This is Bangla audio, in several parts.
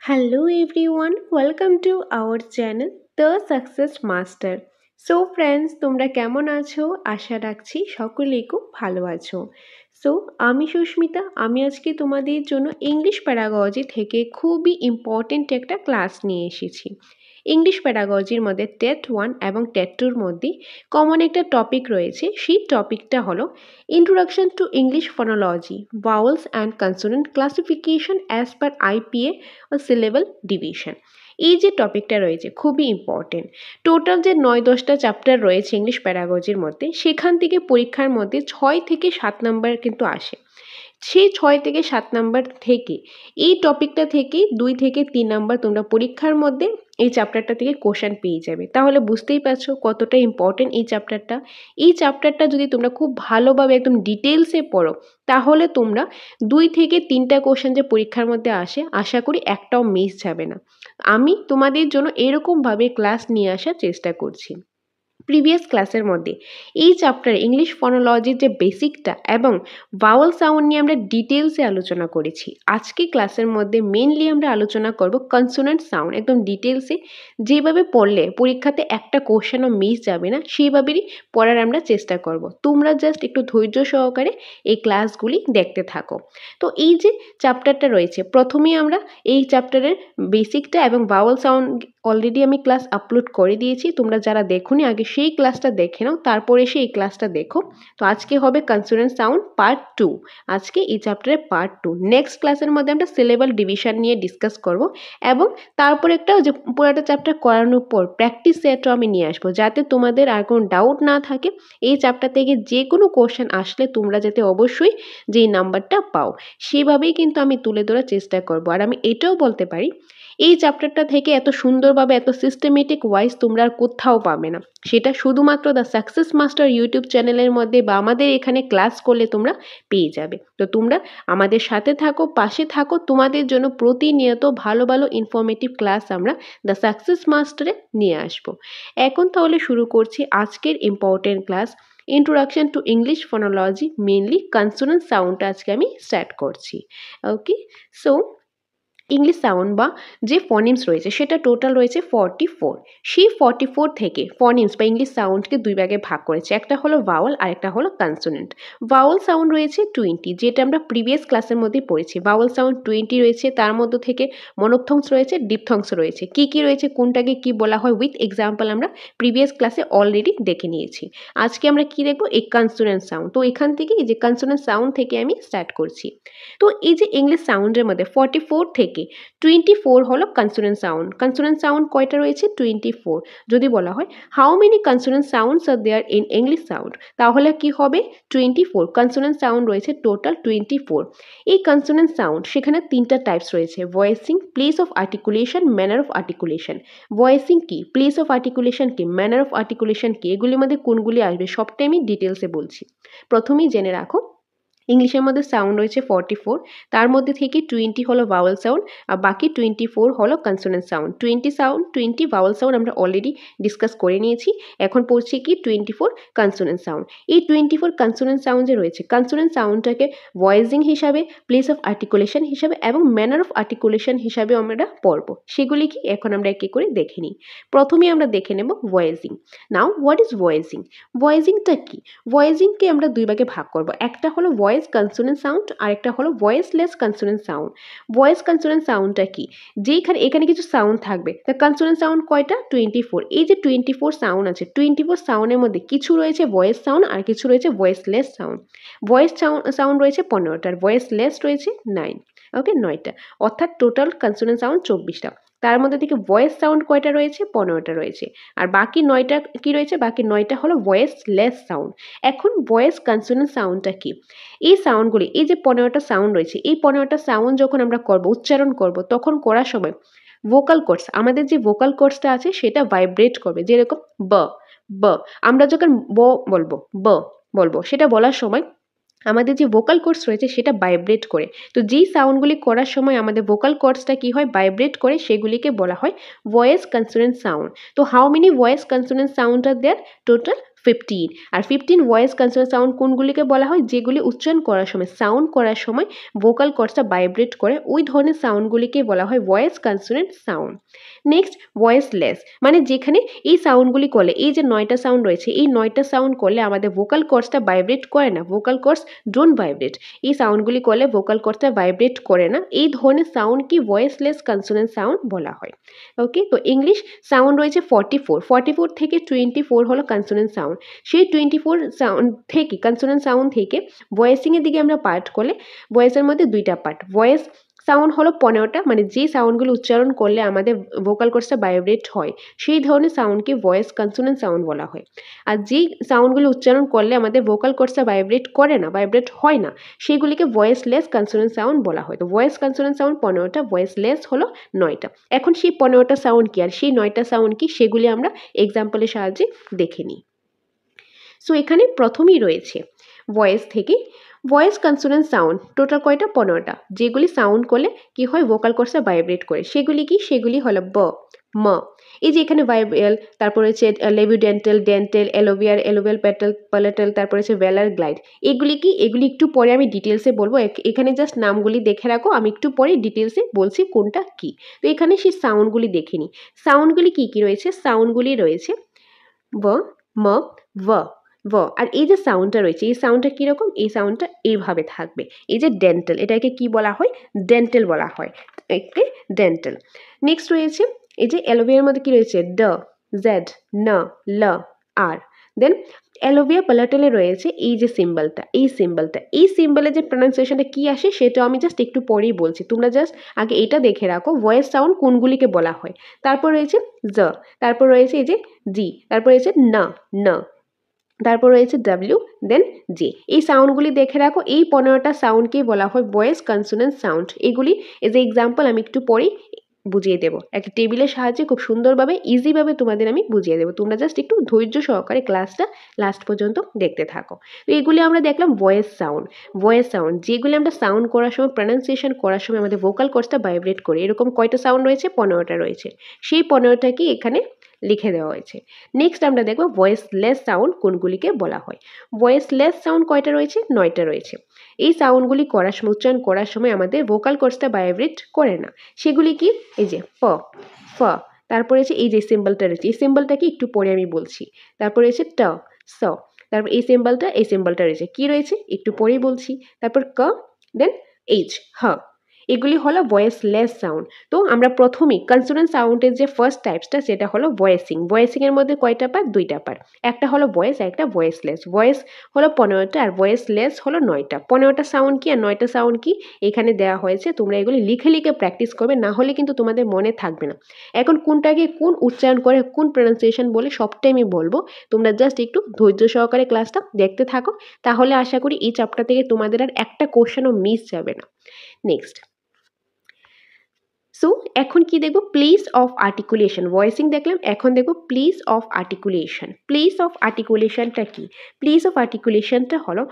Hello everyone, welcome to our channel The Success Master. So friends, তোমরা কেমন আছো? আশা রাখছি সকলেই খুব ভালো আছো। সো আমি সুস্মিতা, আমি আজকে তোমাদের জন্য ইংলিশ প্যারাগজি থেকে খুবই ইম্পর্টেন্ট একটা ক্লাস নিয়ে এসেছি। ইংলিশ প্যারাগজির মধ্যে টেট 1 এবং টেট 2-র মধ্যে কমন একটা টপিক রয়েছে। সেই টপিকটা হলো introduction to English phonology, vowels and consonant classification as per IPA ও সিলেবল ডিভিশন। এই যে টপিকটা রয়েছে খুবই ইম্পর্টেন্ট। টোটাল যে 9-10টা চ্যাপ্টার রয়েছে ইংলিশ প্যারাগজির মধ্যে, সেখান থেকে পরীক্ষার মধ্যে 6 থেকে 7 নাম্বার কিন্তু আসে। সেই 6 থেকে 7 নাম্বার থেকে এই টপিকটা থেকে 2 থেকে 3 নাম্বার তোমরা পরীক্ষার মধ্যে এই চ্যাপ্টারটা থেকে কোশ্চেন পেয়ে যাবে। তাহলে বুঝতেই পারছো কতটা ইম্পর্টেন্ট এই চ্যাপ্টারটা। এই চ্যাপ্টারটা যদি তোমরা খুব ভালোভাবে একদম ডিটেলসে পড়ো, তাহলে তোমরা 2 থেকে 3টা কোশ্চেন যে পরীক্ষার মধ্যে আসে, আশা করি একটাও মিস যাবে না। আমি তোমাদের জন্য এরকমভাবে ক্লাস নিয়ে আসার চেষ্টা করছি। প্রিভিয়াস ক্লাসের মধ্যে এই চ্যাপ্টারে ইংলিশ ফনোলজির যে বেসিকটা এবং ভাওয়েল সাউন্ড নিয়ে আমরা ডিটেলসে আলোচনা করেছি। আজকে ক্লাসের মধ্যে মেনলি আমরা আলোচনা করব কনসোনেন্ট সাউন্ড, একদম ডিটেলসে যেভাবে পড়লে পরীক্ষাতে একটা কোশ্চেনও মিস যাবে না, সেইভাবেই পড়ার আমরা চেষ্টা করব। তোমরা জাস্ট একটু ধৈর্য সহকারে এই ক্লাসগুলি দেখতে থাকো। তো এই যে চ্যাপ্টারটা রয়েছে, প্রথমেই আমরা এই চ্যাপ্টারের বেসিকটা এবং ভাওয়েল সাউন্ড অলরেডি আমি ক্লাস আপলোড করে দিয়েছি। তোমরা যারা দেখোনি আগে সেই ক্লাসটা দেখে নাও, তারপরে এসে এই ক্লাসটা দেখো। তো আজকে হবে কনসোনেন্ট সাউন্ড পার্ট 2। আজকে এই চ্যাপ্টারের পার্ট 2। নেক্সট ক্লাসের মধ্যে আমরা সিলেবল ডিভিশন নিয়ে ডিসকাস করব এবং তারপর একটা যে পুরোটা চ্যাপ্টার করানোর পর প্র্যাকটিস সেটও আমি নিয়ে আসবো, যাতে তোমাদের আর কোনো ডাউট না থাকে। এই চ্যাপ্টার থেকে যে কোনো কোশ্চেন আসলে তোমরা যাতে অবশ্যই যেই নাম্বারটা পাও, সেভাবেই কিন্তু আমি তুলে ধরার চেষ্টা করব। আর আমি এটাও বলতে পারি, এই চ্যাপ্টারটা থেকে এত সুন্দরভাবে এত সিস্টেমেটিক ওয়াইজ তোমরা আর কোথাও পাবে না। সেটা শুধুমাত্র দ্য সাকসেস মাস্টার ইউটিউব চ্যানেলের মধ্যে বা আমাদের এখানে ক্লাস করলে তোমরা পেয়ে যাবে। তো তোমরা আমাদের সাথে থাকো, পাশে থাকো, তোমাদের জন্য প্রতিনিয়ত ভালো ভালো ইনফরমেটিভ ক্লাস আমরা দ্য সাকসেস মাস্টারে নিয়ে আসবো। এখন তাহলে শুরু করছি আজকের important class, introduction to English phonology, mainly consonant সাউন্ডটা আজকে আমি স্টার্ট করছি। ওকে, সো ইংলিশ সাউন্ড বা যে ফনিমস রয়েছে সেটা টোটাল রয়েছে 44। সেই 44 থেকে ফনিমস বা ইংলিশ সাউন্ডকে দুই ভাগে ভাগ করেছে, একটা হলো ভাওয়াল আর একটা হলো কনসোনেন্ট। ভাওয়াল সাউন্ড রয়েছে 20, যেটা আমরা প্রিভিয়াস ক্লাসের মধ্যে পড়েছি। ভাওয়াল সাউন্ড 20 রয়েছে, তার মধ্যে থেকে মনোপথংস রয়েছে, ডিপথংস রয়েছে। কি কি রয়েছে, কোনটাকে কি বলা হয় উইথ এক্সাম্পল আমরা প্রিভিয়াস ক্লাসে অলরেডি দেখে নিয়েছি। আজকে আমরা কি দেখবো, এই কনসোনেন্ট সাউন্ড। তো এখান থেকে এই যে কনসোনেন্ট সাউন্ড থেকে আমি স্টার্ট করছি। তো এই যে ইংলিশ সাউন্ডের মধ্যে 44 থেকে 24 হলো কনসোনেন্ট সাউন্ড। কনসোনেন্ট সাউন্ড কয়টা রয়েছে, 24। যদি বলা হয় how many consonant sounds are there in English sound, তাহলে কি হবে 24। কনসোনেন্ট সাউন্ড রয়েছে টোটাল 24। এই কনসোনেন্ট সাউন্ড সেখানে 3টা টাইপস রয়েছে, voicing, place of articulation, manner of articulation. Voicing কি, প্লেস অফ আর্টিকুলেশন কি, ম্যানার অফ আর্টিকুলেশন কি, এগুলির মধ্যে কোনগুলি আসবে সবটাই আমি ডিটেলসে বলছি। প্রথমেই জেনে রাখো, ইংলিশের মধ্যে সাউন্ড রয়েছে 44, তার মধ্যে থেকে 20 হলো ভাওয়েল সাউন্ড আর বাকি 24 হলো কনসোনেন্ট সাউন্ড। 20 ভাওয়েল সাউন্ড আমরা অলরেডি ডিসকাস করে নিয়েছি। এখন পড়ছি কি 24 কনসোনেন্ট সাউন্ড। এই 24 কনসোনেন্ট সাউন্ড যে রয়েছে, কনসোনেন্ট সাউন্ডটাকে ভয়েসিং হিসাবে, প্লেস অফ আর্টিকুলেশন হিসাবে এবং ম্যানার অফ আর্টিকুলেশন হিসাবে আমরা পড়বো। সেগুলি কি এখন আমরা একে করে দেখে নিই। প্রথমেই আমরা দেখে নেব voicing. Now what is voicing? ভয়েসিংটা কি? ভয়েসিংকে আমরা দুই ভাগে ভাগ করব, একটা হলো ভয়েস কনসোনেন্ট সাউন্ড আর একটা হলো voiceless consonant sound. Voice consonant সাউন্ডটা কি, যেখানে এখানে কিছু সাউন্ড থাকবে। তা কনসোনেন্ট সাউন্ড কয়টা, 24। এই যে 24 সাউন্ড আছে, 24 সাউন্ডের মধ্যে কিছু রয়েছে ভয়েস সাউন্ড আর কিছু রয়েছে ভয়েসলেস সাউন্ড। ভয়েস সাউন্ড রয়েছে 15টা আর ভয়েসলেস রয়েছে 9। ওকে, 9টা, অর্থাৎ টোটাল কনসোনেন্ট সাউন্ড 24টা। তার মধ্যে থেকে ভয়েস সাউন্ড কয়টা রয়েছে, 15টা রয়েছে। আর বাকি 9টা কি রয়েছে, বাকি 9টা হলো ভয়েসলেস সাউন্ড। এখন ভয়েস কনসোনেন্ট সাউন্ডটা কি, এই সাউন্ডগুলি, এই যে 15টা সাউন্ড রয়েছে, এই 15টা সাউন্ড যখন আমরা করব, উচ্চারণ করব, তখন করার সময় ভোকাল কর্ডস, আমাদের যে ভোকাল কর্ডসটা আছে সেটা ভাইব্রেট করবে। যেরকম ব ব, আমরা যখন ব বলবো, ব বলবো, সেটা বলার সময় আমাদের যে ভোকাল কর্ডস রয়েছে সেটা ভাইব্রেট করে। তো যেই সাউন্ডগুলি করার সময় আমাদের ভোকাল কর্ডসটা কি হয়, ভাইব্রেট করে, সেগুলিকে বলা হয় ভয়েস কনসোনেন্ট সাউন্ড। তো how many voice consonant sound are there, total 15। আর 15 ভয়েস কনসোনেন্ট সাউন্ড কোনগুলিকে বলা হয়, যেগুলি উচ্চারণ করার সময় সাউন্ড করার সময় ভোকাল কর্ডসটা ভাইব্রেট করে, ওই ধরনের সাউন্ডগুলিকে বলা হয় voice consonant sound. Next voiceless, মানে যেখানে এই সাউন্ডগুলি করলে, এই যে 9টা সাউন্ড রয়েছে, এই 9টা সাউন্ড করলে আমাদের ভোকাল কর্ডসটা ভাইব্রেট করে না, ভোকাল কর্ডস ডোন্ট ভাইব্রেট, এই সাউন্ডগুলি করলে ভোকাল কর্ডসটা ভাইব্রেট করে না, এই ধরনের সাউন্ড কি ভয়েসলেস কনসোনেন্ট সাউন্ড বলা হয়। ওকে, তো ইংলিশ সাউন্ড রয়েছে 44 থেকে 24 হলো কনসোনেন্ট সাউন্ড। সেই 24 সাউন্ড থেকে কনসোনেন্ট সাউন্ড থেকে ভয়েসিংয়ের দিকে আমরা পার্ট করলে ভয়েসের মধ্যে দুইটা পার্ট। ভয়েস সাউন্ড হলো 15টা, মানে যে সাউন্ডগুলো উচ্চারণ করলে আমাদের ভোকাল কর্ডসটা ভাইব্রেট হয় সেই ধরনের সাউন্ডকে ভয়েস কনসোনেন্ট সাউন্ড বলা হয়। আর যেই সাউন্ডগুলো উচ্চারণ করলে আমাদের ভোকাল কর্ডসটা ভাইব্রেট করে না, ভাইব্রেট হয় না, সেগুলিকে ভয়েসলেস কনসোনেন্ট সাউন্ড বলা হয়। তো ভয়েস কনসোনেন্ট সাউন্ড 15টা, ভয়েসলেস হলো 9টা। এখন সেই 15টা সাউন্ড কি আর সেই 9টা সাউন্ড কি, সেগুলি আমরা এক্সাম্পলের সাহায্যে দেখে নিই। সো এখানে প্রথমেই রয়েছে ভয়েস থেকে ভয়েস কনসোনেন্ট সাউন্ড, টোটাল কয়টা, 15টা, যেগুলি সাউন্ড করলে কি হয় ভোকাল কর্ডসটা ভাইব্রেট করে, সেগুলি কি, সেগুলি হলো ব, ম। এই যে এখানে ভাইবেল, তারপরে হচ্ছে লেবিডেন্টাল, ডেন্টাল, এলোভিয়ার, এলোভিয়াল প্যাটাল, প্যালেটাল, তারপরে হচ্ছে ভেলার গ্লাইড। এগুলি কি, এগুলি একটু পরে আমি ডিটেলসে বলবো, এখানে জাস্ট নামগুলি দেখে রাখো, আমি একটু পরে ডিটেলসে বলছি কোনটা কি। তো এখানে সেই সাউন্ডগুলি দেখে নিই। সাউন্ডগুলি কি কি রয়েছে, সাউন্ডগুলি রয়েছে ব, ম, ভ, ভ। আর এই যে সাউন্ডটা রয়েছে, এই সাউন্ডটা কীরকম, এই সাউন্ডটা এইভাবে থাকবে। এই যে ডেন্টাল, এটাকে কি বলা হয়, ডেন্টাল বলা হয়, একে ডেন্টাল। নেক্সট রয়েছে এই যে এলোভিয়ার মধ্যে কি রয়েছে, ড, জেড, ন, ল, আর। দেন এলোভিয়া প্যালেটালে রয়েছে এই যে সিম্বলটা, এই সিম্বলটা, এই সিম্বলের যে প্রনাউন্সিয়েশনটা কি আসে সেটা আমি জাস্ট একটু পরেই বলছি, তোমরা জাস্ট আগে এটা দেখে রাখো ভয়েস সাউন্ড কোনগুলিকে বলা হয়। তারপর রয়েছে জ, তারপর রয়েছে এই যে জি, তারপর রয়েছে না, ন, তারপর রয়েছে ডাব্লিউ, দেন জে। এই সাউন্ডগুলি দেখে রাখো, এই 15টা সাউন্ডকেই বলা হয় ভয়েস কনসোনেন্ট সাউন্ড। এগুলি এজ এ এক্সাম্পল আমি একটু পরেই বুঝিয়ে দেবো, একটা টেবিলের সাহায্যে খুব সুন্দরভাবে ইজিভাবে তোমাদের আমি বুঝিয়ে দেবো, তোমরা জাস্ট একটু ধৈর্য সহকারে ক্লাসটা লাস্ট পর্যন্ত দেখতে থাকো। তো এগুলি আমরা দেখলাম ভয়েস সাউন্ড। ভয়েস সাউন্ড যেগুলি আমরা সাউন্ড করার সময়, প্রনাউন্সিয়েশন করার সময় আমাদের ভোকাল কর্ডসটা ভাইব্রেট করে, এরকম কয়টা সাউন্ড রয়েছে, 15টা রয়েছে, সেই 15টাকে এখানে লিখে দেওয়া হয়েছে। নেক্সট আমরা দেখব ভয়েসলেস সাউন্ড কোনগুলিকে বলা হয়। ভয়েসলেস সাউন্ড কয়টা রয়েছে, 9টা রয়েছে। এই সাউন্ডগুলি করার সময়, উচ্চারণ করার সময় আমাদের ভোকাল কর্ডসটা ভাইব্রেট করে না, সেগুলি কি, এই যে প, ফ, তারপরে হচ্ছে এই যে সিম্বলটা রয়েছে, এই সিম্বলটাকে একটু পরে আমি বলছি, তারপরে হচ্ছে ট, স, তারপর এই সিম্বলটা রয়েছে, কি রয়েছে একটু পরেই বলছি, তারপর ক, দেন এইচ, হ। এগুলি হলো ভয়েসলেস সাউন্ড। তো আমরা প্রথমেই কনসোনেন্ট সাউন্ডের যে ফার্স্ট টাইপসটা সেটা হলো ভয়েসিং। ভয়েসিংয়ের মধ্যে কয়টা পার্ট, দুইটা পার্ট, একটা হলো ভয়েস আর একটা ভয়েসলেস। ভয়েস হলো 15টা আর ভয়েসলেস হলো 9টা। 15টা সাউন্ড কি আর 9টা সাউন্ড কি এখানে দেওয়া হয়েছে, তোমরা এগুলি লিখে লিখে প্র্যাকটিস করবে, না হলে কিন্তু তোমাদের মনে থাকবে না। এখন কোনটাকে কোন উচ্চারণ করে, কোন প্রনাউন্সিয়েশন বলে সবটাই আমি বলবো, তোমরা জাস্ট একটু ধৈর্য সহকারে ক্লাসটা দেখতে থাকো, তাহলে আশা করি এই চ্যাপ্টার থেকে তোমাদের আর একটা কোশ্চেনও মিস যাবে না। নেক্সট, সো এখন কি দেখব, প্লেস অফ আর্টিকুলেশন। ভয়েসিং দেখলাম, এখন দেখব place of articulation. Place of আর্টিকুলেশনটা কি, প্লেস অফ আর্টিকুলেশনটা হলো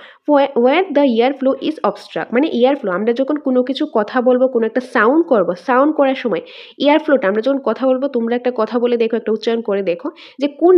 where the air flow is obstruct, মানে ইয়ার ফ্লো, আমরা যখন কোনো কিছু কথা বলবো, কোনো একটা সাউন্ড করবো, সাউন্ড করার সময় ইয়ার ফ্লোটা, আমরা যখন কথা বলবো, তোমরা একটা কথা বলে দেখো, একটা উচ্চারণ করে দেখো যে কোন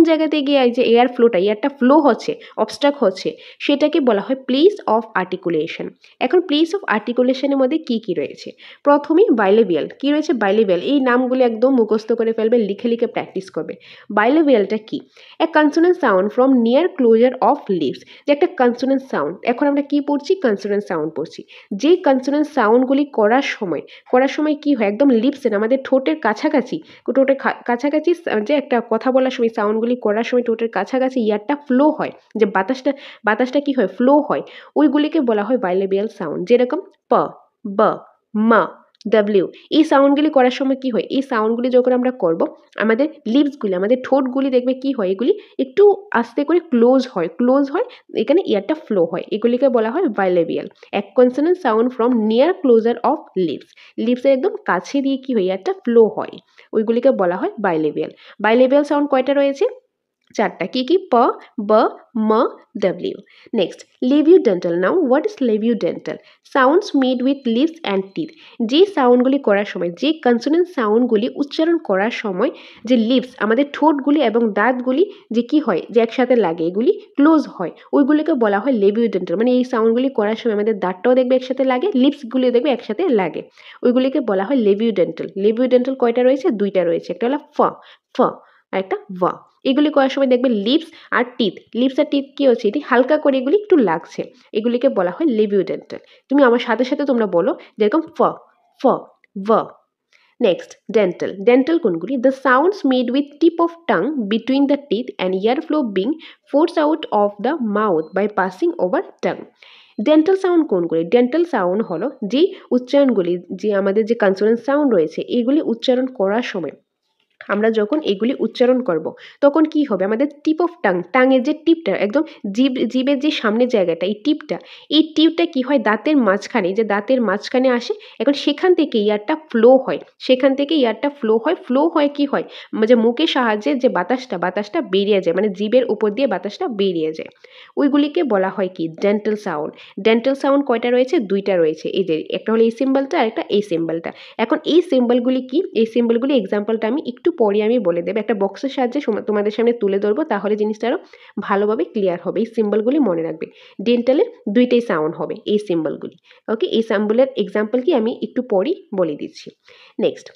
জায়গাতে গিয়ে এই যে এয়ার ফ্লোটা, ইয়ারটা ফ্লো হচ্ছে, অবস্ট্রাক্ট হচ্ছে, সেটাকে বলা হয় প্লেস অফ আর্টিকুলেশন। এখন প্লেস অফ আর্টিকুলেশনের মধ্যে কি কি রয়েছে, প্রথমেই বাইলেভিয়াল। কি রয়েছে, বাইলেভিয়াল, এই নামগুলো একদম মুখস্থ করে ফেলবে, লিখে লিখে প্র্যাকটিস করবে। বাইলেভিয়ালটা কি, a consonant sound from near closure of lips, যে একটা কনসোনেন্ট সাউন্ড, এখন আমরা কি পড়ছি, কনসোনেন্ট সাউন্ড পড়ছি, যে কনসোনেন্ট সাউন্ডগুলি করার সময় কি হয়, একদম লিপসের, আমাদের ঠোঁটের কাছাকাছি, কাছাকাছি, যে একটা কথা বলার সময় সাউন্ডগুলি করার সময় ঠোঁটের কাছাকাছি ইয়ারটা ফ্লো হয়, যে বাতাসটা কি হয়, ফ্লো হয়, ওইগুলিকে বলা হয় বাইলেভিয়াল সাউন্ড। যেরকম প, ব, ম, ডাব্লিউ, এই সাউন্ডগুলি করার সময় কি হয়, এই সাউন্ডগুলি যখন আমরা করব, আমাদের লিপসগুলি, আমাদের ঠোঁটগুলি দেখবে কি হয়, এগুলি একটু আস্তে করে ক্লোজ হয়, এখানে ইয়ারটা ফ্লো হয়, এগুলিকে বলা হয় বাইলেভিয়াল। এক consonant sound from near closure of লিপসের একদম কাছে দিয়ে কি হয়, ইয়ারটা ফ্লো হয়, ওইগুলিকে বলা হয় বাইলেভিয়াল। বাইলেভিয়াল সাউন্ড কয়টা রয়েছে, চারটা কি কি? প, ব, ম, W. Next labiodental. Now what is labiodental? Sounds made with lips and teeth. যে সাউন্ডগুলি করার সময়, যে কনসোনেন্ট সাউন্ডগুলি উচ্চারণ করার সময় যে লিপস আমাদের ঠোঁটগুলি এবং দাঁতগুলি যে কি হয়, যে একসাথে লাগে, এগুলি ক্লোজ হয়, ওইগুলিকে বলা হয় লেবিউডেন্টাল। মানে এই সাউন্ডগুলি করার সময় আমাদের দাঁতটাও দেখবে একসাথে লাগে, লিপসগুলি দেখবে একসাথে লাগে, ওইগুলিকে বলা হয় লেবিউডেন্টাল। লেবিউডেন্টাল কয়টা রয়েছে? দুইটা রয়েছে, একটা হলো ফ, ফ, আর একটা ভ। এগুলি করার সময় দেখবে লিপস আর টিথ, লিপস আর টিথ কি হচ্ছে, এটি হালকা করে এগুলি একটু লাগছে, এগুলিকে বলা হয় লেবিউডেন্টাল। তুমি আমার সাথে সাথে তোমরা বলো, যেরকম ফ, ফ, ভ। Next dental. ডেন্টাল কোনগুলি? The sounds made with tip of tongue between the teeth and air flow being force out of the mouth by passing over tongue. Dental sound কোনগুলি? ডেন্টাল সাউন্ড হলো যে উচ্চারণগুলি, যে আমাদের যে কনসোনেন্ট সাউন্ড রয়েছে, এগুলি উচ্চারণ করার সময় আমরা যখন এগুলি উচ্চারণ করব তখন কি হবে, আমাদের টিপ অফ টাং, টাঙের যে টিপটা একদম জিভের যে সামনের জায়গাটা, এই টিপটা কি হয়, দাঁতের মাঝখানে, যে দাঁতের মাঝখানে আসে, এখন সেখান থেকে ইয়ারটা ফ্লো হয়, ফ্লো হয় কি হয়, যে মুখের সাহায্যে যে বাতাসটা বেরিয়ে যায়, মানে জিভের উপর দিয়ে বাতাসটা বেরিয়ে যায়, ওইগুলিকে বলা হয় কি? Dental sound. ডেন্টাল সাউন্ড কয়টা রয়েছে? দুইটা রয়েছে, এই যে একটা হলো এই সিম্বলটা আর একটা এই সিম্বলটা। এখন এই সিম্বলগুলি কি? এই সিম্বলগুলি এক্সাম্পলটা আমি একটু পরে আমি বলে দেবো, একটা বক্সের সাহায্যে তোমাদের সামনে তুলে ধরবো, তাহলে জিনিসটা আরও ভালোভাবে ক্লিয়ার হবে। এই সিম্বলগুলি মনে রাখবে, ডেন্টালের দুইটাই সাউন্ড হবে এই সিম্বলগুলি। ওকে, এই সিম্বলের এক্সাম্পল কি আমি একটু পরেই বলে দিচ্ছি। Next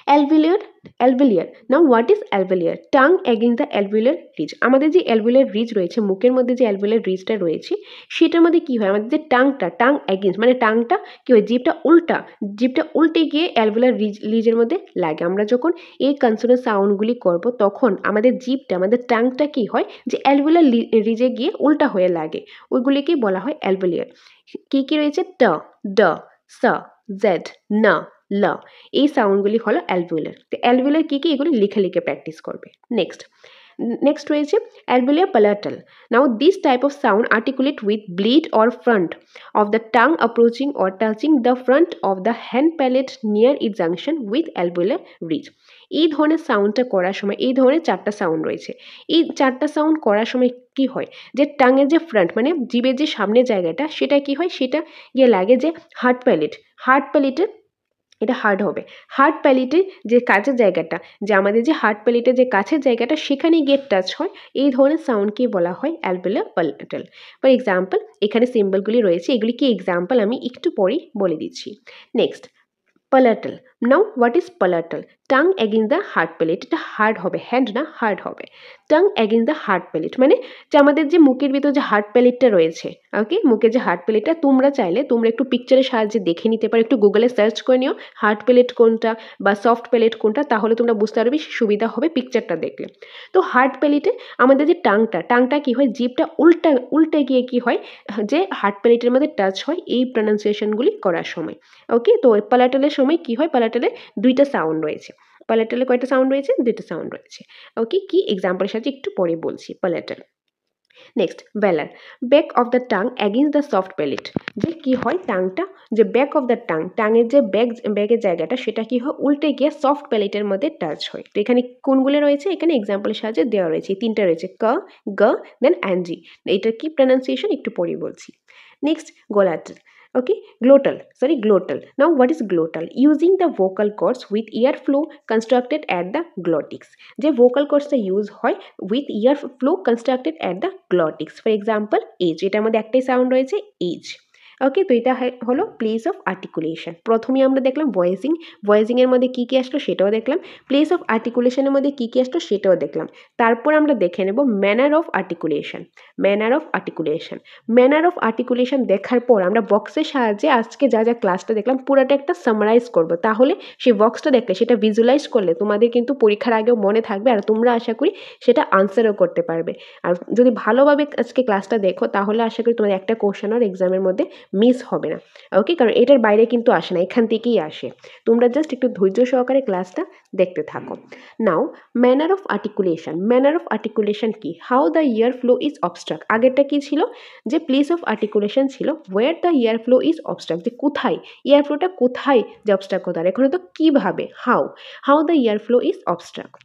alveolar. Alveolar. Now what is alveolar? Tongue against the alveolar ridge. আমাদের যে অ্যালভিলিয়ার রিজ রয়েছে, মুখের মধ্যে যে অ্যালভিলিয়ার রিজটা রয়েছে, সেটার মধ্যে কি হয়, আমাদের যে টাং এগেইনস্ট, মানে টাংটা কি হয়, জিভটা উল্টে গিয়ে অ্যালভিলিয়ার রিজের মধ্যে লাগে। আমরা যখন এই কনসোনেন্ট সাউন্ডগুলি করব তখন আমাদের জিভটা, আমাদের টাংটা কি হয়, যে অ্যালভিলিয়ার রিজে গিয়ে উল্টা হয়ে লাগে, ওইগুলিকেই বলা হয় অ্যালভিলিয়ার। কি কি রয়েছে? ট, ড, স, জেড, না, ল, এই সাউন্ডগুলি হলো অ্যালভিওলার। তো অ্যালভিওলার কি কি, এগুলি লিখে প্র্যাকটিস করবে। নেক্সট রয়েছে alveolar palatal. Now this type of sound articulate with blade or front of the tongue approaching or touching the front of the hand palate near it junction with alveolar ridge. এই ধরনের সাউন্ডটা করার সময় এই ধরনের চারটা সাউন্ড রয়েছে। এই চারটা সাউন্ড করার সময় কি হয়, যে টাঙের যে ফ্রন্ট, মানে জিভের যে সামনের জায়গাটা, সেটা কি হয়, সেটা গিয়ে লাগে যে হার্ট প্যালেটের, এটা হার্ড হবে, হার্ট প্যালেটের যে কাছের জায়গাটা, যে আমাদের যে হার্ট প্যালেটের যে কাছের জায়গাটা, সেখানে গিয়ে টাচ হয়, এই ধরনের সাউন্ডকে বলা হয় অ্যালভিওলার প্যালাটাল। ফর এক্সাম্পল এখানে সিম্বলগুলি রয়েছে, এগুলি কি এক্সাম্পল আমি একটু পরেই বলে দিচ্ছি। Next palatal. Now what is palatal? Tongue against the hard palate, এটা হার্ড হবে, হ্যান্ড না, হার্ড হবে। Tongue against the hard palate, মানে যে আমাদের যে মুখের ভিতর যে হার্ট প্যালেটটা রয়েছে, ওকে, মুখের যে হার্ট প্যালেটটা, তোমরা চাইলে তোমরা একটু পিকচারের সাহায্যে দেখে নিতে পারো, একটু গুগলে সার্চ করে নিও হার্ট প্যালেট কোনটা বা সফট প্যালেট কোনটা, তাহলে তোমরা বুঝতে পারবে, সুবিধা হবে পিকচারটা দেখলে। তো হার্ট প্যালেটে আমাদের যে টাংটা কি হয়, জিভটা উল্টে গিয়ে কি হয়, যে হার্ট প্যালেটের মধ্যে টাচ হয় এই প্রনাউন্সিয়েশনগুলি করার সময়। ওকে, তো প্যালাটালের সময় কি হয়, প্যালাটালে দুইটা সাউন্ড রয়েছে। প্যালাটালে কয়টা সাউন্ড রয়েছে? দুইটা সাউন্ড রয়েছে। ওকে, কি এক্সাম্পলের সাথে একটু পরে বলছি palatal. Next velar. Back of the tongue against the soft palate, যে কি হয়, টাংটা, যে ব্যাক অফ দ্য টাঙের যে ব্যাগের জায়গাটা, সেটা কি হয়, উল্টে গিয়ে সফট প্যালেটের মধ্যে টাচ হয়। তো এখানে কোনগুলো রয়েছে, এখানে এক্সাম্পলের সাহায্যে দেওয়া রয়েছে, তিনটা রয়েছে, ক, গ, দেন অ্যানজি। এটার কি প্রনাউন্সিয়েশন একটু পরে বলছি। Next glottal. Okay, glottal. Now what is glottal? Using the vocal cords with ear flow constructed at the glottis, যে vocal cordsটা ইউজ হয় with ear flow constructed at the glottis. For example H, এটার মধ্যে একটাই সাউন্ড রয়েছে H। ওকে, তো এটা হলো প্লেস অফ আর্টিকুলেশন। প্রথমে আমরা দেখলাম ভয়েসিং এর মধ্যে কি কি আসলো সেটাও দেখলাম, প্লেস অফ আর্টিকুলেশনের মধ্যে কি কি আসলো সেটাও দেখলাম। তারপর আমরা দেখে নেব ম্যানার অফ আর্টিকুলেশন দেখার পর আমরা বক্সের সাহায্যে আজকে যা যা ক্লাসটা দেখলাম পুরোটা একটা সামারাইজ করব, তাহলে সেই বক্সটা দেখলে, সেটা ভিজুয়ালাইজ করলে তোমাদের কিন্তু পরীক্ষার আগেও মনে থাকবে, আর তোমরা আশা করি সেটা আনসারও করতে পারবে। আর যদি ভালোভাবে আজকে ক্লাসটা দেখো, তাহলে আশা করি তোমাদের একটা কোশ্চেন আর এক্সামের মধ্যে মিস হবে না। ওকে, কারণ এটার বাইরে কিন্তু আসে না, এখান থেকেই আসে। তোমরা জাস্ট একটু ধৈর্য সহকারে ক্লাসটা দেখতে থাকো। নাও ম্যানার অফ আর্টিকুলেশন কি? How the air flow is obstruct. আগেরটা কি ছিল, যে প্লেস অফ আর্টিকুলেশন ছিল where the air flow is obstruct, যে কোথায় ইয়ার ফ্লোটা, কোথায় যে অবস্ট্রাক্ট হতে পারে। এখানে তো কিভাবে, how the air flow is obstruct.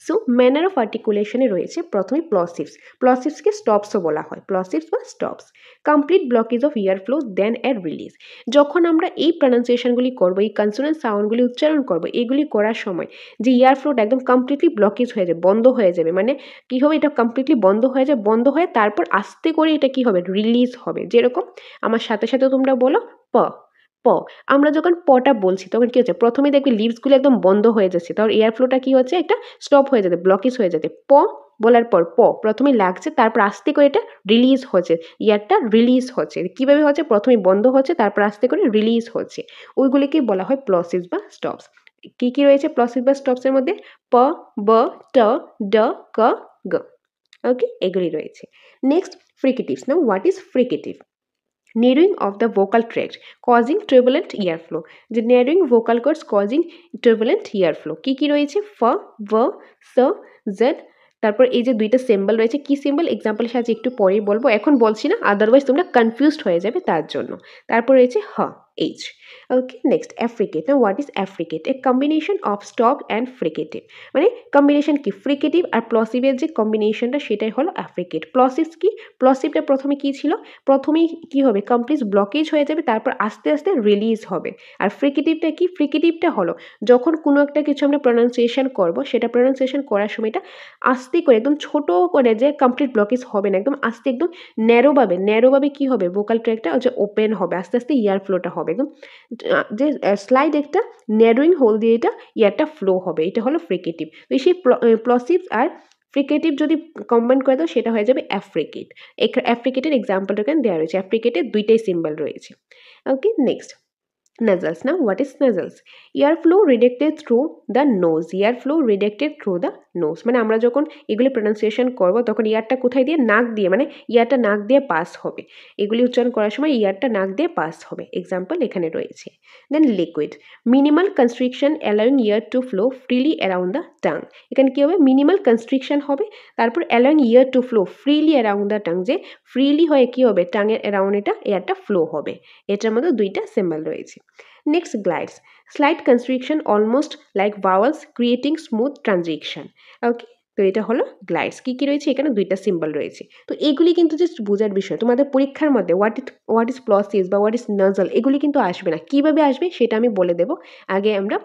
So manner of আর্টিকুলেশনে রয়েছে প্রথমে প্লসিভস, প্লসিভসকে স্টপসও বলা হয়, প্লসিভস বা stops. Complete blockage of air flow then and release. যখন আমরা এই প্রনাউন্সিয়েশনগুলি করবো, এই কনসোনেন্ট সাউন্ডগুলি উচ্চারণ করবো, এগুলি করার সময় যে ইয়ার ফ্লোটা একদম কমপ্লিটলি ব্লকেজ হয়ে যাবে, বন্ধ হয়ে যাবে, মানে কী হবে, এটা কমপ্লিটলি বন্ধ হয়ে যায়, বন্ধ হয়ে তারপর আস্তে করে এটা কী হবে, রিলিজ হবে। যেরকম আমার সাথে সাথে তোমরা বলো প প। আমরা যখন পটা বলছি তখন কি হচ্ছে, প্রথমে দেখবে লিভসগুলো একদম বন্ধ হয়ে যাচ্ছে, তারপর এয়ার ফ্লোটা কি হচ্ছে, একটা স্টপ হয়ে যাবে, ব্লকেজ হয়ে যাবে। প বলার পর প প্রথমে লাগছে, তারপর আস্তে করে এটা রিলিজ হচ্ছে, ইয়ারটা রিলিজ হচ্ছে। কীভাবে হচ্ছে, প্রথমে বন্ধ হচ্ছে, তারপর আস্তে করে রিলিজ হচ্ছে। ওইগুলিকে বলা হয় প্লসিভস বা স্টপস। কি কি রয়েছে প্লসিভ বা স্টপসের মধ্যে, প, ব, ট, ড, ক, গ। ওকে, এগুলি রয়েছে। Next fricatives. Now what is fricative? Narrowing of the vocal tract causing turbulent ear flow. যে narrowing vocal cords causing turbulent ear flow কি কি রয়েছে, ফ, ভ, স, জেড। তারপর এই যে দুইটা সিম্বল রয়েছে, কি সিম্বল এক্সাম্পলের সাহায্যে একটু পরেই বলবো, এখন বলছি না, আদারওয়াইজ তোমরা কনফিউজড হয়ে যাবে তার জন্য। তারপর রয়েছে হ, H. Okay, next affricate. Now what is affricate? A combination of stop and fricative. মানে কম্বিনেশন কি, ফ্রিকেটিভ আর প্লসিভের যে কম্বিনেশনটা সেটাই হলো অ্যাফ্রিকেট। প্লসিভস কি, প্লসিভটা প্রথমে কি ছিল, প্রথমেই কি হবে, কমপ্লিট ব্লকেজ হয়ে যাবে, তারপর আস্তে আস্তে রিলিজ হবে। আর ফ্রিকেটিভটা কি, ফ্রিকেটিভটা হলো যখন কোনো একটা কিছু আমরা প্রনাউন্সিয়েশন করব, সেটা প্রনাউন্সিয়েশন করার সময়টা আস্তে করে একদম ছোট করে, যে কমপ্লিট ব্লকেজ হবে না, একদম আস্তে, একদম ন্যারোভাবে কি হবে, ভোকাল ট্র্যাকটা যে ওপেন হবে, আস্তে আস্তে ইয়ার ফ্লোটা হবে, একদম যে স্লাইড একটা ন্যারোয়িং হোল দিয়ে এটা ইয়ারটা ফ্লো হবে, এটা হলো ফ্রিকেটিভ। তো সেই প্লসিভস আর ফ্রিকেটিভ যদি কম্বাইন করে দাও সেটা হয়ে যাবে অ্যাফ্রিকেট। অ্যাফ্রিকেটের এক্সাম্পলটা এখানে দেওয়া রয়েছে, অ্যাফ্রিকেটের দুইটাই সিম্বল রয়েছে। ওকে, next nasals. Now what is nasals? Air flow redirected through the nose. Air flow redirected through the nose. মানে আমরা যখন এগুলি প্রনাউন্সিয়েশন করব তখন ইয়ারটা কোথায় দিয়ে, নাক দিয়ে, মানে ইয়ারটা নাক দিয়ে পাস হবে, এগুলি উচ্চারণ করার সময় ইয়ারটা নাক দিয়ে পাস হবে। এক্সাম্পল এখানে রয়েছে। Then liquid, minimal constriction allowing air to flow freely around the tongue. এখানে কী হবে, মিনিমাল কনস্ট্রিকশন হবে, তারপর allowing air to flow freely around the tongue, যে ফ্রিলি হয়ে কী হবে, টাঙের অ্যারাউন্ড এটা এয়ারটা ফ্লো হবে। এটার মধ্যে দুইটা সিম্বল রয়েছে। Next, glides. Slight constriction almost like vowels creating smooth transition. Okay, তো এটা হলো গ্লাইডস। কী কী রয়েছে এখানে, দুইটা সিম্বল রয়েছে। তো এগুলি কিন্তু জাস্ট বোঝার বিষয়, তোমাদের পরীক্ষার মধ্যে হোয়াট ইজ প্লসিভস বা হোয়াট ইজ নাজাল এগুলি কিন্তু আসবে না। কীভাবে আসবে সেটা আমি বলে দেবো। আগে আমরা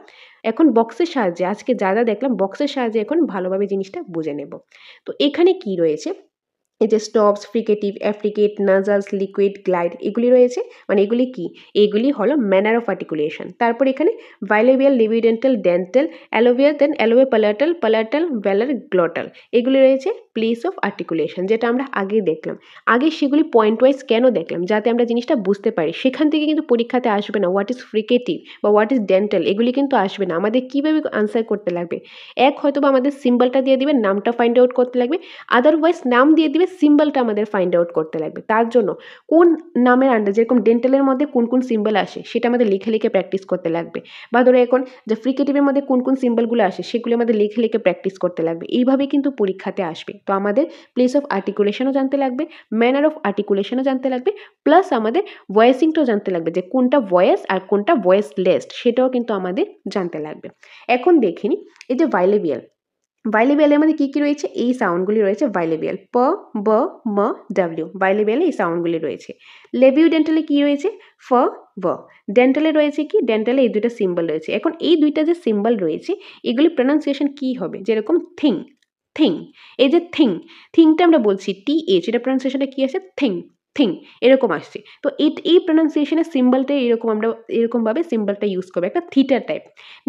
এখন বক্সের সাহায্যে, আজকে যা যা দেখলাম বক্সের সাহায্যে এখন ভালোভাবে জিনিসটা বুঝে নেব। তো এখানে কি রয়েছে, এই যে স্টপস, ফ্রিকেটিভ, অ্যাফ্রিকেট, নাজালস, লিকুইড, গ্লাইড এগুলি রয়েছে। মানে এগুলি কি, এগুলি হলো ম্যানার অফ আর্টিকুলেশন। তারপর এখানে বাইলেবিয়াল, লিবিডেন্টাল, ডেন্টাল, অ্যালোভিয়াল, দেন অ্যালোভে প্যালাটাল, ভেলার, গ্লটাল এগুলি রয়েছে প্লেস অফ আর্টিকুলেশন, যেটা আমরা আগে দেখলাম। আগে সেগুলি পয়েন্ট ওয়াইজ কেন দেখলাম, যাতে আমরা জিনিসটা বুঝতে পারি। সেখান থেকে কিন্তু পরীক্ষাতে আসবে না হোয়াট ইজ ফ্রিকেটিভ বা হোয়াট ইজ ডেন্টাল, এগুলি কিন্তু আসবে না। আমাদের কীভাবে আনসার করতে লাগবে, এক হয়তো বা আমাদের সিম্বলটা দিয়ে দিবে, নামটা ফাইন্ড আউট করতে লাগবে, আদারওয়াইজ নাম দিয়ে দিবে, সিম্বলটা আমাদের ফাইন্ড আউট করতে লাগবে। তার জন্য কোন নামের আন্ডার, যেরকম ডেন্টালের মধ্যে কোন কোন সিম্বল আসে সেটা আমাদের লিখে লিখে প্র্যাকটিস করতে লাগবে, বা ধরো এখন যে ফ্রিকেটিভের মধ্যে কোন কোন সিম্বলগুলো আসে সেগুলো আমাদের লিখে লিখে প্র্যাকটিস করতে লাগবে। এইভাবে কিন্তু পরীক্ষাতে আসবে। তো আমাদের প্লেস অফ আর্টিকুলেশনও জানতে লাগবে, ম্যানার অফ আর্টিকুলেশনও জানতে লাগবে, প্লাস আমাদের ভয়েসিংটাও জানতে লাগবে, যে কোনটা ভয়েস আর কোনটা ভয়েসলেস সেটাও কিন্তু আমাদের জানতে লাগবে। এখন দেখিনি এই যে বাইলেবিয়াল, বাইলেবিয়ালের মধ্যে কী কী রয়েছে, এই সাউন্ডগুলি রয়েছে বাইলেবিয়াল, প, ব, ম, ডাব্লিউ, বাইলেবিয়ালে এই সাউন্ডগুলি রয়েছে। লেবিউ ডেন্টালে কী রয়েছে, ফ, ব। ডেন্টালে রয়েছে কি, ডেন্টালে এই দুইটা সিম্বল রয়েছে। এখন এই দুইটা যে সিম্বল রয়েছে এগুলি প্রনাউন্সিয়েশন কী হবে, যেরকম থিং, এই যে থিংটা আমরা বলছি TH, এটা প্রনাউন্সিয়েশনটা কী আছে, থিং এরকম আসছে। তো এই প্রনাউন্সিয়েশনের সিম্বলটা এরকম, আমরা এরকমভাবে সিম্বলটা ইউজ করবো, একটা থিটার টাইপ।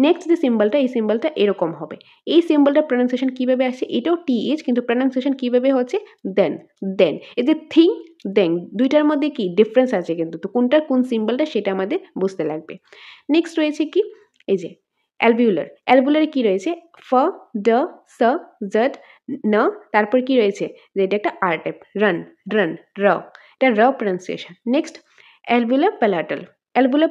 নেক্সট যে সিম্বলটা, এই সিম্বলটা এরকম হবে। এই সিম্বলটার প্রনাউন্সিয়েশন কীভাবে আসছে, এটাও TH, কিন্তু প্রনাউন্সিয়েশন কীভাবে হচ্ছে, দেন। এই যে থিং, দেন, দুইটার মধ্যে কি ডিফারেন্স আছে কিন্তু, তো কোনটার কোন সিম্বলটা সেটা আমাদের বুঝতে লাগবে। নেক্সট রয়েছে কি, এই যে অ্যালভিউলারে কি রয়েছে, ফ, ড, স, জড, ন, তারপর কি রয়েছে, যে এটা একটা আর টাইপ, রান, র, এটা র প্রনাউন্সিয়েশন। নেক্সট অ্যালভিউলার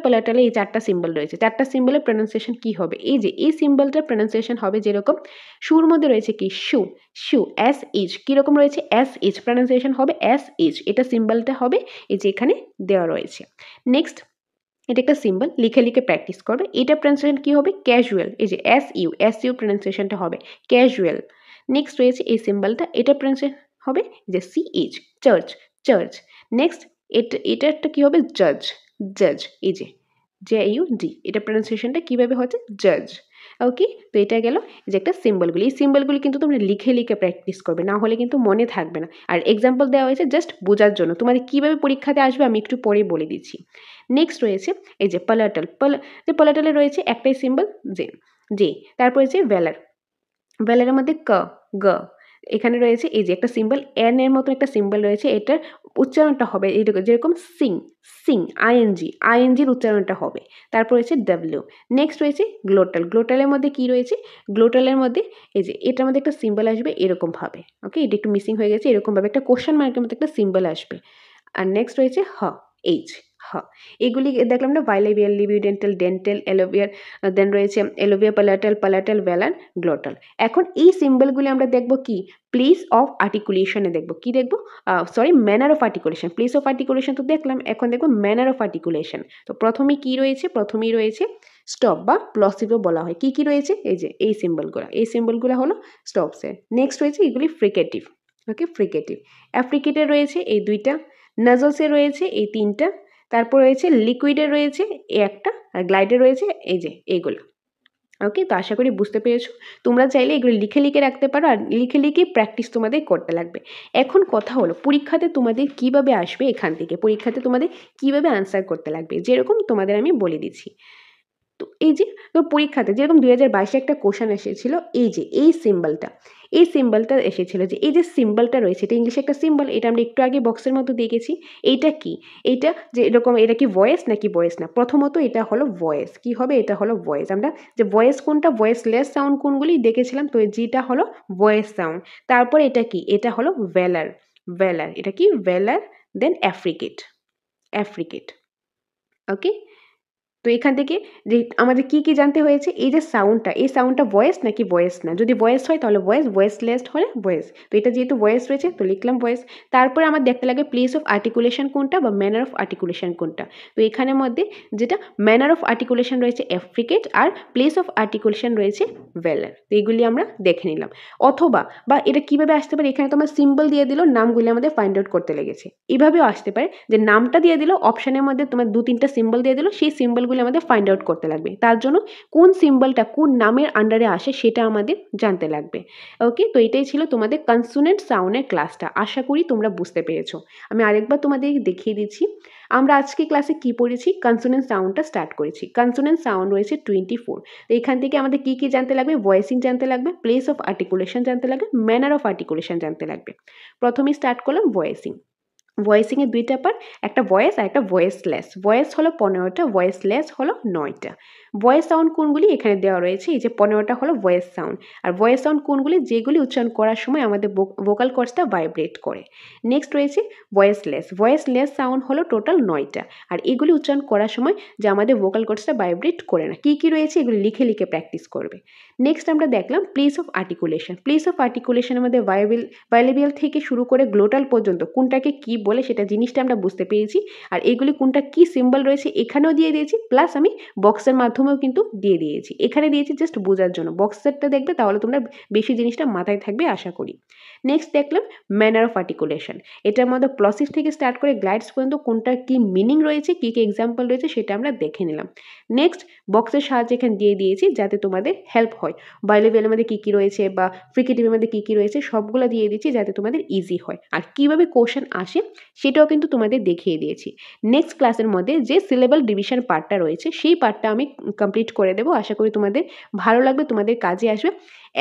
প্যালাটালে এই চারটা সিম্বল রয়েছে। চারটা সিম্বলের প্রনাউন্সিয়েশন কি হবে, এই যে এই সিম্বলটার প্রনাউন্সিয়েশন হবে যেরকম সুর মধ্যে রয়েছে কি শু, SH, কীরকম রয়েছে, SH প্রনাউন্সিয়েশন হবে SH, এটা সিম্বলটা হবে এই যে এখানে দেওয়া রয়েছে। নেক্সট এটা একটা সিম্বল, লিখে লিখে প্র্যাকটিস করবে। এটা প্রনাউন্সিয়েশন কি হবে? ক্যাজুয়াল। এই যে এস ইউ প্রনাউন্সিয়েশনটা হবে ক্যাজুয়াল। নেক্সট রয়েছে এই সিম্বলটা, এটা প্রনাউন্সিয়েশন হবে যে সিএইচ, চার্চ, চার্চ। নেক্সট এটা একটা কি হবে? জাজ, জাজ। এই যে JUD, এটা প্রনাউন্সিয়েশনটা কিভাবে হচ্ছে? জাজ। ওকে, তো এটা গেল যে একটা সিম্বলগুলি। এই সিম্বলগুলি কিন্তু তোমরা লিখে লিখে প্র্যাকটিস করবে, না হলে কিন্তু মনে থাকবে না। আর এক্সাম্পল দেওয়া হয়েছে জাস্ট বোঝার জন্য, তোমাদের কিভাবে পরীক্ষাতে আসবে আমি একটু পরে বলে দিচ্ছি। নেক্সট রয়েছে এই যে পালাটাল, যে পালাটালে রয়েছে একটাই সিম্বল যে, তারপর হচ্ছে ভ্যালার, ভ্যালারের মধ্যে গ, এখানে রয়েছে এই যে একটা সিম্বল এন এর মতো একটা সিম্বল রয়েছে, এটার উচ্চারণটা হবে এইরকম, যেরকম সিং, সিং, আইএনজির উচ্চারণটা হবে। তারপর রয়েছে ডাব্লিউ। নেক্সট রয়েছে গ্লোটাল, গ্লোটালের মধ্যে কি রয়েছে? গ্লোটালের মধ্যে এই যে এটার মধ্যে একটা সিম্বল আসবে এরকম ভাবে। ওকে, এটা একটু মিসিং হয়ে গেছে, এরকম ভাবে একটা কোশ্চেন মার্কের মধ্যে একটা সিম্বল আসবে। আর নেক্সট রয়েছে এইচ, এগুলি দেখলাম না, বাইলেবিয়াল, লিবিডেন্টাল, ডেন্টাল, এলোভিয়ার, দেন রয়েছে এলোভিয়া, পালাটাল, পালাটাল, ভ্যালার, গ্লোটাল। এখন এই সিম্বলগুলি আমরা দেখব কি? প্লেস অফ আর্টিকুলেশনে দেখব। কি দেখব? Manner of articulation. Place of articulation তো দেখলাম, এখন দেখব ম্যানার অফ আর্টিকুলেশন। তো প্রথমে কি রয়েছে? প্রথমেই রয়েছে স্টপ বা প্লসিভও বলা হয়। কি কি রয়েছে? এই যে এই সিম্বলগুলো হলো স্টপসের। নেক্সট রয়েছে এগুলি ফ্রিকেটিভ। ওকে, ফ্রিকেটিভ। অ্যাফ্রিকেটের রয়েছে এই দুইটা, নাজলসের রয়েছে এই তিনটা, তারপর রয়েছে লিকুইডের রয়েছে এই একটা, আর গ্লাইডের রয়েছে এই যে এইগুলো। ওকে, তো আশা করি বুঝতে পেরেছো। তোমরা চাইলে এগুলো লিখে লিখে রাখতে পারো, আর লিখে লিখে প্র্যাকটিস তোমাদের করতে লাগবে। এখন কথা হলো পরীক্ষাতে তোমাদের কিভাবে আসবে, এখান থেকে পরীক্ষাতে তোমাদের কিভাবে আনসার করতে লাগবে, যেরকম তোমাদের আমি বলে দিচ্ছি। তো এই যে পরীক্ষাতে যেরকম 2022-এ একটা কোশ্চেন এসেছিল, এই যে এই সিম্বলটা এসেছিল, যে এই যে সিম্বলটা রয়েছে, এটা ইংলিশে একটা সিম্বল, এটা আমরা একটু আগে বক্সের মতো দেখেছি। এইটা কি? এইটা যে এরকম, এটা কি ভয়েস নাকি ভয়েস না? প্রথমত এটা হলো ভয়েস। কি হবে? এটা হলো ভয়েস। আমরা যে ভয়েস কোনটা, ভয়েসলেস সাউন্ড কোনগুলি দেখেছিলাম, তো যেটা হলো ভয়েস সাউন্ড। তারপর এটা কি? এটা হলো ভ্যালার, ভ্যালার। এটা কি? ভ্যালার। দেন অ্যাফ্রিকেট। ওকে, তো এখান থেকে যে আমাদের কি কি জানতে হয়েছে? এই যে সাউন্ডটা, এই সাউন্ডটা ভয়েস নাকি ভয়েস না? যদি ভয়েস হয় তাহলে ভয়েস, ভয়েসলেস হলে ভয়েস। তো এটা যেহেতু ভয়েস রয়েছে তো লিখলাম ভয়েস। তারপরে আমার দেখতে লাগে প্লেস অফ আর্টিকুলেশন কোনটা বা ম্যানার অফ আর্টিকুলেশন কোনটা। তো এখানের মধ্যে যেটা ম্যানার অফ আর্টিকুলেশন রয়েছে অ্যাফ্রিকেট, আর প্লেস অফ আর্টিকুলেশন রয়েছে ভেলার। তো এইগুলি আমরা দেখে নিলাম। অথবা বা এটা কিভাবে আসতে পারে? এখানে তোমার সিম্বল দিয়ে দিল, নামগুলি আমাদের ফাইন্ড আউট করতে লেগেছে। এভাবেও আসতে পারে যে নামটা দিয়ে দিল, অপশনের মধ্যে তোমার 2-3টা সিম্বল দিয়ে দিল, সেই সিম্বলগুলি আমাদের ফাইন্ড আউট করতে লাগবে। তার জন্য কোন সিম্বলটা কোন নামের আন্ডারে আসে সেটা আমাদের জানতে লাগবে। ওকে, তো এটাই ছিল তোমাদের কনসোনেন্ট সাউন্ডের ক্লাসটা। আশা করি তোমরা বুঝতে পেরেছো। আমি আরেকবার তোমাদের দেখিয়ে দিচ্ছি। আমরা আজকে ক্লাসে কি পড়েছি? কনসোনেন্ট সাউন্ডটা স্টার্ট করেছি। কনসোনেন্ট সাউন্ড রয়েছে 24। তো এখান থেকে আমাদের কি কি জানতে লাগবে? ভয়েসিং জানতে লাগবে, প্লেস অফ আর্টিকুলেশন জানতে লাগবে, ম্যানার অফ আর্টিকুলেশন জানতে লাগবে। প্রথমেই স্টার্ট করলাম ভয়েসিং। ভয়েসিংয়ের দুইটা পার্ট, একটা ভয়েস আর একটা ভয়েসলেস। ভয়েস হলো 15টা, ভয়েসলেস হলো 9টা। ভয়েস সাউন্ড কোনগুলি? এখানে দেওয়া রয়েছে, এই যে 15টা হলো ভয়েস সাউন্ড। আর ভয়েস সাউন্ড কোনগুলি? যেগুলি উচ্চারণ করার সময় আমাদের ভোকাল কর্ডসটা ভাইব্রেট করে। নেক্সট রয়েছে ভয়েসলেস। ভয়েসলেস সাউন্ড হলো টোটাল 9টা, আর এগুলি উচ্চারণ করার সময় যে আমাদের ভোকাল কর্ডসটা ভাইব্রেট করে না। কি কি রয়েছে? এগুলি লিখে লিখে প্র্যাকটিস করবে। নেক্সট আমরা দেখলাম place of articulation. Place of আর্টিকুলেশনের মধ্যে বাইলেবিয়াল থেকে শুরু করে গ্লোটাল পর্যন্ত কোনটাকে কি বলে সেটা জিনিসটা আমরা বুঝতে পেরেছি। আর এগুলি কোনটা কি সিম্বল রয়েছে এখানেও দিয়ে দিয়েছি, প্লাস আমি বক্সের মাধ্যমেও কিন্তু দিয়ে দিয়েছি। এখানে দিয়েছি জাস্ট বোঝার জন্য, বক্সেরটা দেখবে তাহলে তোমরা বেশি জিনিসটা মাথায় থাকবে আশা করি। নেক্সট দেখলাম ম্যানার অফ আর্টিকুলেশন। এটার মধ্যে প্লসিভ থেকে স্টার্ট করে গ্লাইডস পর্যন্ত কোনটার কি মিনিং রয়েছে, কি কি এক্সাম্পল রয়েছে সেটা আমরা দেখে নিলাম। নেক্সট বক্সের সাহায্যে এখানে দিয়ে দিয়েছি যাতে তোমাদের হেল্প হয়। বাইলেবিয়ালের মধ্যে কী কী রয়েছে বা ফ্রিকেটিভের মধ্যে কী কী রয়েছে সবগুলো দিয়ে দিচ্ছি যাতে তোমাদের ইজি হয়। আর কীভাবে কোশ্চেন আসে সেটাও কিন্তু তোমাদের দেখিয়ে দিয়েছি। নেক্সট ক্লাসের মধ্যে যে সিলেবাল ডিভিশন পার্টটা রয়েছে সেই পার্টটা আমি কমপ্লিট করে দেবো। আশা করি তোমাদের ভালো লাগবে, তোমাদের কাজে আসবে।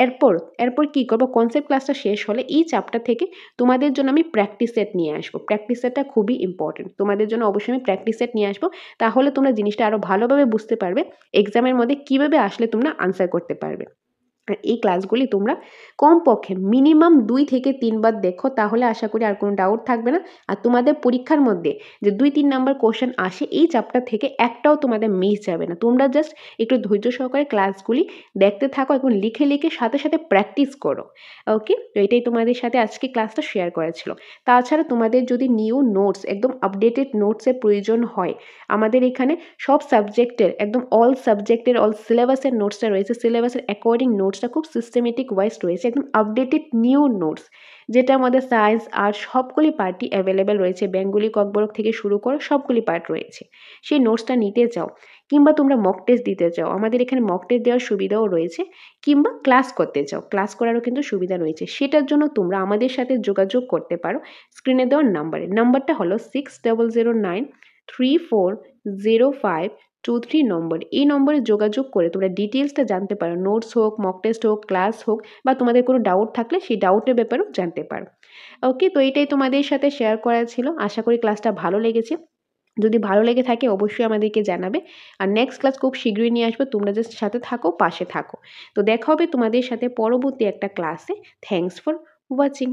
এরপর কী করবো? কনসেপ্ট ক্লাসটা শেষ হলে এই চ্যাপ্টার থেকে তোমাদের জন্য আমি প্র্যাকটিস সেট নিয়ে আসবো। প্র্যাকটিস সেটটা খুবই ইম্পর্টেন্ট, তোমাদের জন্য অবশ্যই আমি প্র্যাকটিস সেট নিয়ে আসবো। তাহলে তোমরা জিনিসটা আরও ভালোভাবে বুঝতে পারবে, এক্সামের মধ্যে কীভাবে আসলে তোমরা আনসার করতে পারবে। আর এই ক্লাসগুলি তোমরা কমপক্ষে মিনিমাম 2 থেকে 3 বার দেখো, তাহলে আশা করি আর কোনো ডাউট থাকবে না। আর তোমাদের পরীক্ষার মধ্যে যে 2-3 নাম্বার কোশ্চেন আসে এই চ্যাপ্টার থেকে একটাও তোমাদের মিস যাবে না। তোমরা জাস্ট একটু ধৈর্য সহকারে ক্লাসগুলি দেখতে থাকো এবং লিখে লিখে সাথে সাথে প্র্যাকটিস করো। ওকে, তো এটাই তোমাদের সাথে আজকে ক্লাসটা শেয়ার করা ছিল। তাছাড়া তোমাদের যদি নিউ নোটস, একদম আপডেটেড নোটসের প্রয়োজন হয়, আমাদের এখানে সব সাবজেক্টের একদম অল সাবজেক্টের অল সিলেবাসের নোটসটা রয়েছে। সিলেবাসের অ্যাকর্ডিং নোটসটা খুব সিস্টেমেটিক ওয়াইজ রয়েছে, একদম আপডেটেড নিউ নোটস, যেটা আমাদের সায়েন্স আর্টস সবগুলি পার্টই অ্যাভেলেবেল রয়েছে। বেঙ্গলি ককবরক থেকে শুরু করে সবগুলি পার্ট রয়েছে। সেই নোটসটা নিতে চাও কিংবা তোমরা মক টেস্ট দিতে চাও, আমাদের এখানে মক টেস্ট দেওয়ার সুবিধাও রয়েছে, কিংবা ক্লাস করতে চাও, ক্লাস করারও কিন্তু সুবিধা রয়েছে। সেটার জন্য তোমরা আমাদের সাথে যোগাযোগ করতে পারো স্ক্রিনে দেওয়ার নাম্বারটা হলো 6009340523 নম্বর। এই নম্বরে যোগাযোগ করে তোমরা ডিটেলসটা জানতে পারো, নোটস হোক, মক টেস্ট হোক, ক্লাস হোক, বা তোমাদের কোনো ডাউট থাকলে সেই ডাউটের ব্যাপারেও জানতে পারো। ওকে, তো এটাই তোমাদের সাথে শেয়ার করা ছিল। আশা করি ক্লাসটা ভালো লেগেছে। যদি ভালো লেগে থাকে অবশ্যই আমাদেরকে জানাবে। আর নেক্সট ক্লাস খুব শীঘ্রই নিয়ে আসবো, তোমরা জাস্ট সাথে থাকো, পাশে থাকো। তো দেখা হবে তোমাদের সাথে পরবর্তী একটা ক্লাসে। Thanks for watching.